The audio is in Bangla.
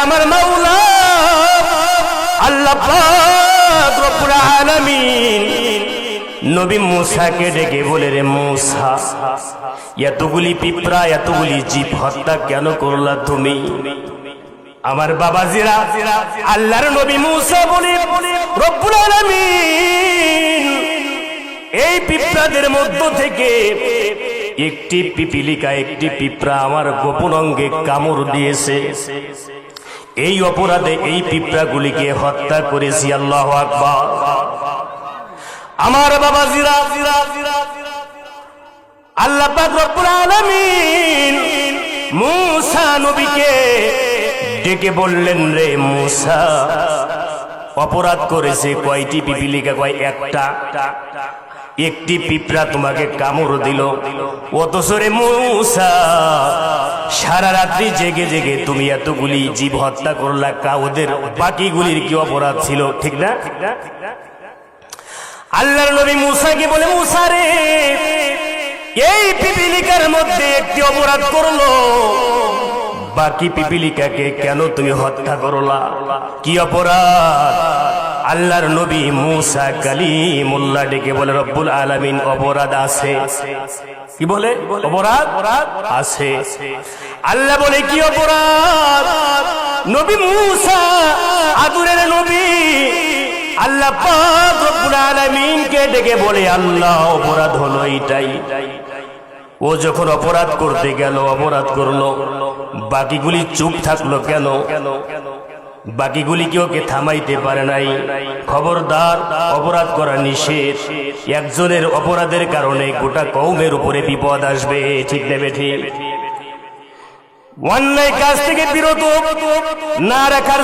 আমার মাওলা আল্লাহ পাক রব্বুল আলামিন নবী মুসাকে ডেকে বলে, রে মুসা, এতগুলি পিঁপড়া এতগুলি জীব হত্যা কেন করলা তুমি? আমার বাবাজিরা, আল্লাহর নবী মুসা বলে, রব্বুল আলামিন এই পিঁপড়াদের মধ্য থেকে একটি পিপিলিকা, একটি পিঁপড়া আমার গোপন অঙ্গে কামড় দিয়েছে। এই অপরাধে এই পিঁপড়াগুলিকে হত্যা করেছি। আল্লাহু আকবার। আমার বাবাজিরা, আল্লাহ পাক রব্বুল আলামিন মুসা নবীকে ডেকে বললেন, রে মুসা, অপরাধ করেছে কয়টি পিপিলিকা? কয় একটা। একটি পিঁপড়া তোমাকে কামড় দিল, অথচ রে মুসা সারা রাত্রি জেগে জেগে তুমি এতগুলি জীব হত্যা করলা, ওদের বাকিগুলির কি অপরাধ ছিল? ঠিক না? আল্লাহর নবী মুসাকে বলে, মুসা রে, এই পিপিলিকার মধ্যে একটি অপরাধ করলো, বাকি পিপিলিকাকে কেন তুমি হত্যা করলা? কি অপরাধ? আল্লাহর নবী মুসা কালিমুল্লাহ ডেকে বলে, রব্বুল আলামিন অপরাধ আছে। কি বলে? অপরাধ আছে। আল্লাহ বলে, কি অপরাধ? নবী মুসা আদরের নবী আল্লাহ পাক রব্বুল আলামিনকে ডেকে বলে, আল্লাহ অপরাধ হলো এইটাই, ও যখন অপরাধ করতে গেল, অপরাধ করলো, বাকিগুলি চুপ থাকলো কেন? বাকিগুলি কি ওকে থামাইতে পারে নাই? খবরদার, অপরাধ করা নিষেধ। একজনের অপরাধের কারণে গোটা কওমের উপরে বিপদ আসবে। ঠিক নেবে? ঠিক। অন্যায় কাজ থেকে বিরত না রাখার